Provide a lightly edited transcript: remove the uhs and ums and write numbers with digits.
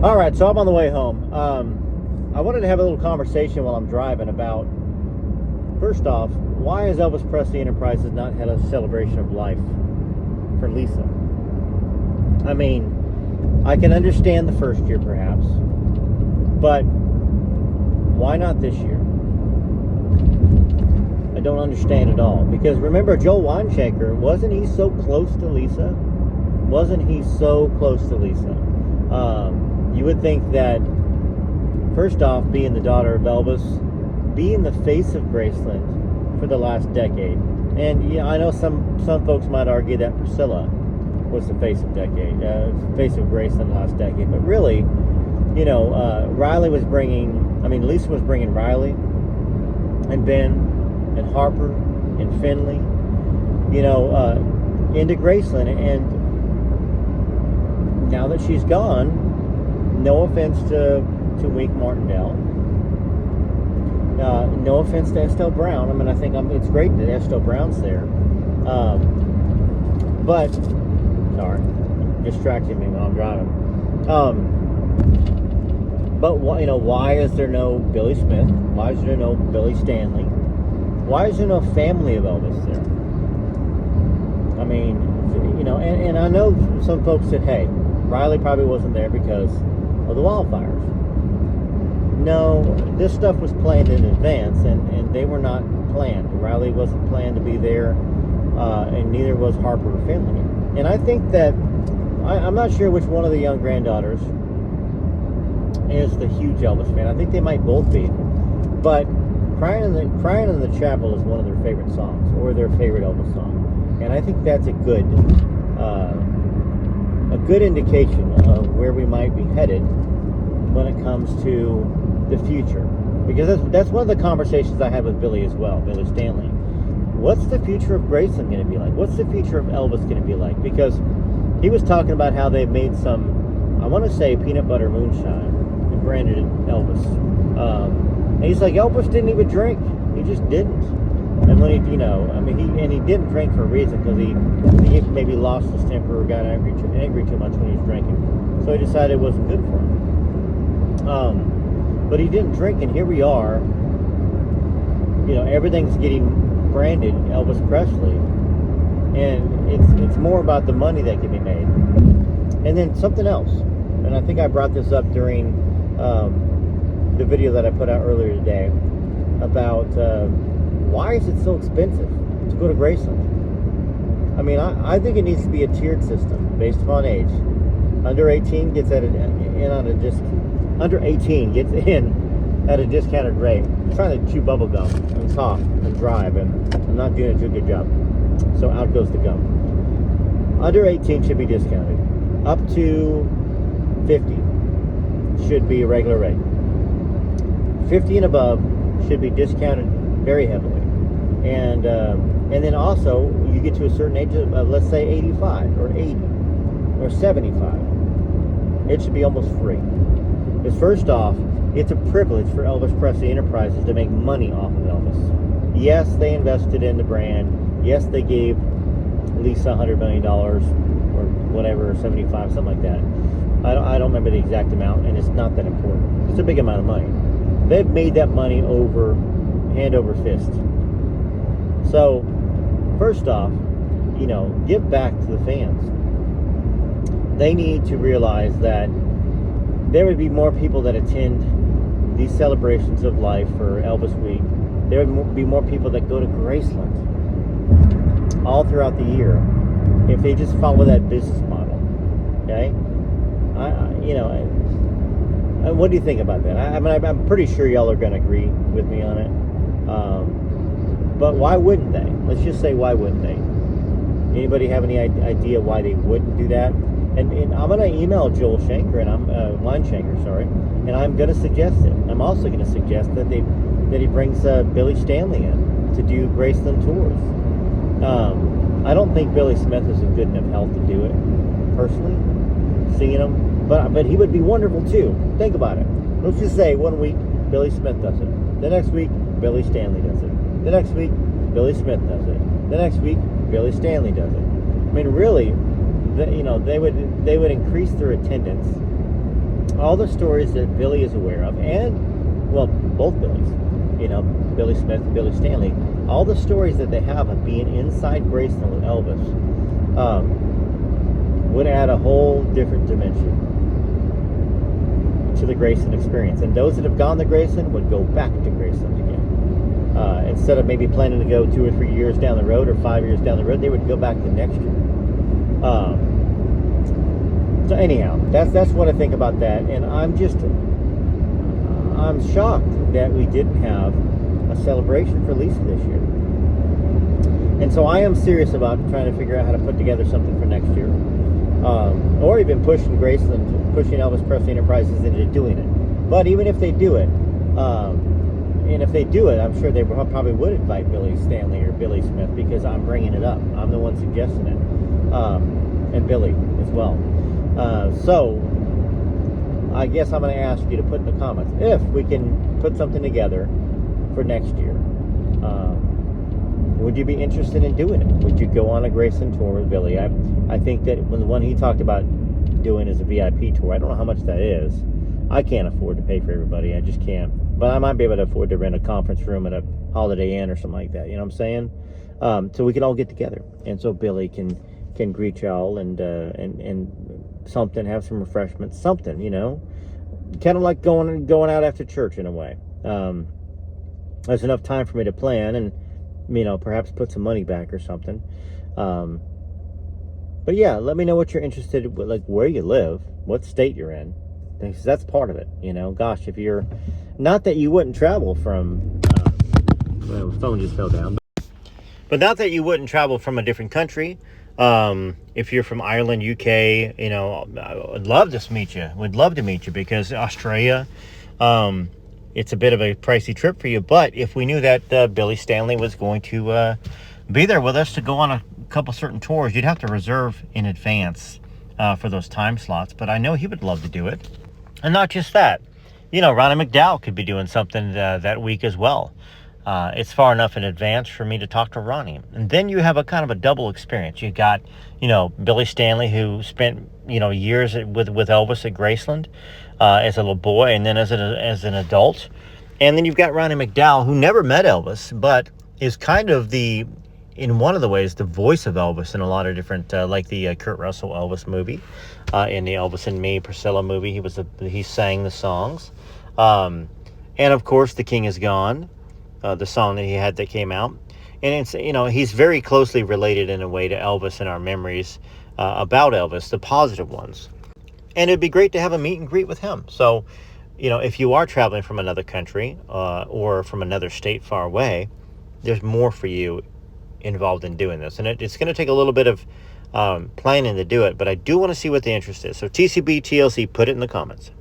All right, so I'm on the way home. I wanted to have a little conversation while I'm driving about, first off, why has Elvis Presley Enterprises not had a celebration of life for Lisa? I mean, I can understand the first year perhaps, but why not this year? I don't understand at all. Because remember, Joel Weinschenker, wasn't he so close to Lisa? Wasn't he so close to Lisa? You would think that, first off, being the daughter of Elvis, being the face of Graceland for the last decade, and yeah, I know some folks might argue that Priscilla was the face of Graceland last decade, but really, Lisa was bringing Riley and Ben and Harper and Finley, into Graceland, and now that she's gone, no offense to Wink Martindale, no offense to Estelle Brown. I mean, I think it's great that Estelle Brown's there, but sorry, distracting me while I'm driving. But why is there no Billy Smith? Why is there no Billy Stanley? Why is there no family of Elvis there? I mean, and I know some folks said, hey, Riley probably wasn't there because of the wildfires. No, this stuff was planned in advance, and they were not planned. Riley wasn't planned to be there, and neither was Harper or Finley. And I think that, I'm not sure which one of the young granddaughters is the huge Elvis fan. I think they might both be. But Crying in the Chapel is one of their favorite songs, or their favorite Elvis song. And I think that's a good indication of where we might be headed when it comes to the future. Because that's one of the conversations I had with Billy as well, Billy Stanley. What's the future of Graceland going to be like? What's the future of Elvis going to be like? Because he was talking about how they've made some, I want to say, peanut butter moonshine and branded it Elvis. And he's like, Elvis didn't even drink. He just didn't. And when he didn't drink for a reason, because he maybe lost his temper or got angry too much when he was drinking. So he decided it wasn't good for him. But he didn't drink, and here we are. Everything's getting branded Elvis Presley, and it's more about the money that can be made. And then something else, and I think I brought this up during the video that I put out earlier today about why is it so expensive to go to Graceland? I mean, I think it needs to be a tiered system based upon age. Under 18 gets under 18 gets in at a discounted rate. I'm trying to chew bubble gum and talk and drive, and I'm not doing a too good job. So out goes the gum. Under 18 should be discounted. Up to 50 should be a regular rate. 50 and above should be discounted very heavily. And then also, you get to a certain age of, let's say, 85 or 80 or 75. It should be almost free. Because first off, it's a privilege for Elvis Presley Enterprises to make money off of Elvis. Yes, they invested in the brand. Yes, they gave Lisa $100 million or whatever, or 75, something like that. I don't remember the exact amount, and it's not that important. It's a big amount of money. They've made that money hand over fist. So, first off, give back to the fans. They need to realize that there would be more people that attend these celebrations of life for Elvis Week. There would be more people that go to Graceland all throughout the year if they just follow that business model. Okay? What do you think about that? I'm pretty sure y'all are going to agree with me on it. But why wouldn't they? Let's just say, why wouldn't they? Anybody have any idea why they wouldn't do that? And I'm going to email Joel Shanker, Weinschenker, and I'm going to suggest it. I'm also going to suggest that he brings Billy Stanley in to do Graceland tours. I don't think Billy Smith is in good enough health to do it, personally, seeing him. But he would be wonderful too. Think about it. Let's just say 1 week Billy Smith does it. The next week Billy Stanley does it. The next week Billy Smith does it. The next week Billy Stanley does it. I mean, really, they would increase their attendance all the stories that Billy is aware of, and, well, both Billys, you know, Billy Smith and Billy Stanley, all the stories that they have of being inside Graceland with Elvis, would add a whole different dimension to the Graceland experience. And those that have gone to Graceland would go back to Graceland again. Instead of maybe planning to go 2 or 3 years down the road or 5 years down the road, they would go back the next year. So anyhow, that's what I think about that. And I'm shocked that we didn't have a celebration for Lisa this year. And so I am serious about trying to figure out how to put together something for next year. Or even pushing Graceland, pushing Elvis Presley Enterprises into doing it. But even if they do it, and if they do it, I'm sure they probably would invite Billy Stanley or Billy Smith, because I'm bringing it up. I'm the one suggesting it. And Billy as well. So I guess I'm going to ask you to put in the comments if we can put something together for next year. Would you be interested in doing it? Would you go on a Graceland tour with Billy? I think that when the one he talked about doing is a VIP tour. I don't know how much that is. I can't afford to pay for everybody. I just can't. But I might be able to afford to rent a conference room at a Holiday Inn or something like that. You know what I'm saying? So we can all get together, and so Billy can greet y'all and something, have some refreshments, something, you know, kind of like going out after church in a way. There's enough time for me to plan and, you know, perhaps put some money back or something. But yeah, let me know what you're interested in, like where you live, what state you're in, because that's part of it. You know, gosh, if you're not that you wouldn't travel from, well, the phone just fell down, but not that you wouldn't travel from a different country. If you're from Ireland, UK, you know, I would love to meet you. Would love to meet you, because Australia, it's a bit of a pricey trip for you. But if we knew that Billy Stanley was going to be there with us to go on a couple certain tours, you'd have to reserve in advance for those time slots. But I know he would love to do it. And not just that, you know, Ronnie McDowell could be doing something that week as well. It's far enough in advance for me to talk to Ronnie. And then you have a kind of a double experience. You got, you know, Billy Stanley, who spent, you know, years with Elvis at Graceland as a little boy, and then as an adult. And then you've got Ronnie McDowell, who never met Elvis, but is kind of in one of the ways, the voice of Elvis in a lot of different, like the Kurt Russell Elvis movie, in the Elvis and Me, Priscilla movie. He sang the songs. And of course, The King Is Gone. The song that he had that came out, and it's, you know, he's very closely related in a way to Elvis in our memories about Elvis, the positive ones. And it'd be great to have a meet and greet with him. So, you know, if you are traveling from another country or from another state far away, there's more for you involved in doing this, and it's going to take a little bit of planning to do it. But I do want to see what the interest is. So TCB TLC, put it in the comments.